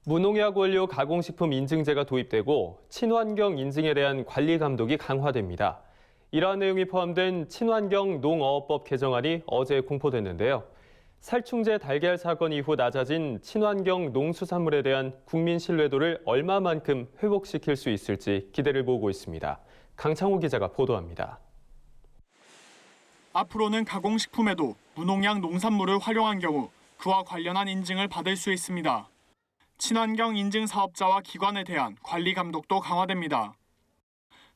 무농약 원료 가공식품 인증제가 도입되고 친환경 인증에 대한 관리 감독이 강화됩니다. 이러한 내용이 포함된 친환경 농어업 개정안이 어제 공포됐는데요. 살충제 달걀 사건 이후 낮아진 친환경 농수산물에 대한 국민 신뢰도를 얼마만큼 회복시킬 수 있을지 기대를 모으고 있습니다. 강창호 기자가 보도합니다. 앞으로는 가공식품에도 무농약 농산물을 활용한 경우 그와 관련한 인증을 받을 수 있습니다. 친환경 인증 사업자와 기관에 대한 관리 감독도 강화됩니다.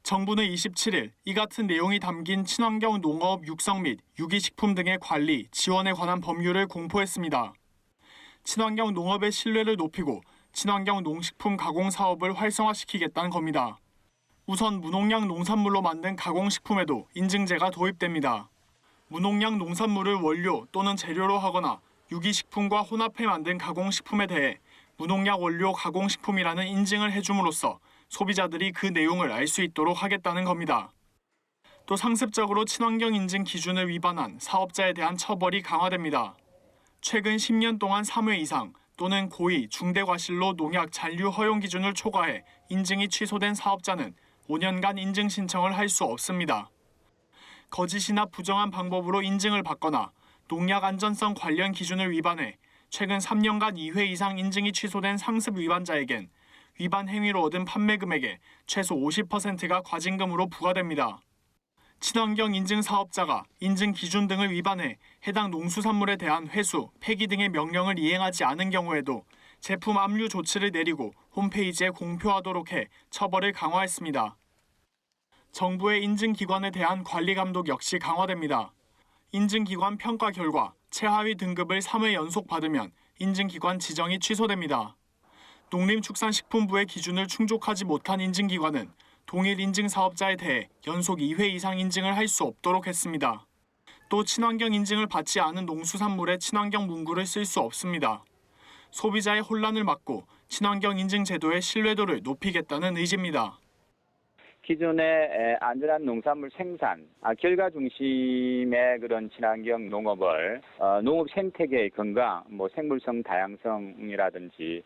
정부는 27일 이 같은 내용이 담긴 친환경 농업 육성 및 유기식품 등의 관리, 지원에 관한 법률을 공포했습니다. 친환경 농업의 신뢰를 높이고 친환경 농식품 가공 사업을 활성화시키겠다는 겁니다. 우선 무농약 농산물로 만든 가공식품에도 인증제가 도입됩니다. 무농약 농산물을 원료 또는 재료로 하거나 유기식품과 혼합해 만든 가공식품에 대해 무농약 원료 가공식품이라는 인증을 해줌으로써 소비자들이 그 내용을 알 수 있도록 하겠다는 겁니다. 또 상습적으로 친환경 인증 기준을 위반한 사업자에 대한 처벌이 강화됩니다. 최근 10년 동안 3회 이상 또는 고의, 중대 과실로 농약 잔류 허용 기준을 초과해 인증이 취소된 사업자는 5년간 인증 신청을 할 수 없습니다. 거짓이나 부정한 방법으로 인증을 받거나 농약 안전성 관련 기준을 위반해 최근 3년간 2회 이상 인증이 취소된 상습 위반자에겐 위반 행위로 얻은 판매 금액의 최소 50%가 과징금으로 부과됩니다. 친환경 인증 사업자가 인증 기준 등을 위반해 해당 농수산물에 대한 회수, 폐기 등의 명령을 이행하지 않은 경우에도 제품 압류 조치를 내리고 홈페이지에 공표하도록 해 처벌을 강화했습니다. 정부의 인증기관에 대한 관리 감독 역시 강화됩니다. 인증기관 평가 결과 최하위 등급을 3회 연속 받으면 인증기관 지정이 취소됩니다. 농림축산식품부의 기준을 충족하지 못한 인증기관은 동일 인증사업자에 대해 연속 2회 이상 인증을 할 수 없도록 했습니다. 또 친환경 인증을 받지 않은 농수산물에 친환경 문구를 쓸 수 없습니다. 소비자의 혼란을 막고 친환경 인증 제도의 신뢰도를 높이겠다는 의지입니다. 기존의 안전한 농산물 생산, 결과 중심의 그런 친환경 농업을 농업 생태계의 건강, 생물성 다양성이라든지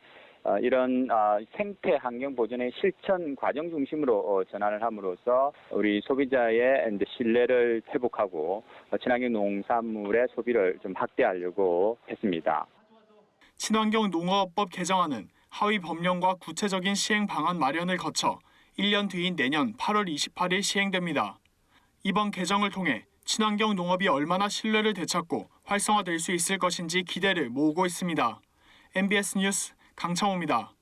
이런 생태 환경 보존의 실천 과정 중심으로 전환을 함으로써 우리 소비자의 신뢰를 회복하고 친환경 농산물의 소비를 좀 확대하려고 했습니다. 친환경 농어업법 개정안은 하위 법령과 구체적인 시행 방안 마련을 거쳐 1년 뒤인 내년 8월 28일 시행됩니다. 이번 개정을 통해 친환경 농업이 얼마나 신뢰를 되찾고 활성화될 수 있을 것인지 기대를 모으고 있습니다. MBS 뉴스 강창호입니다.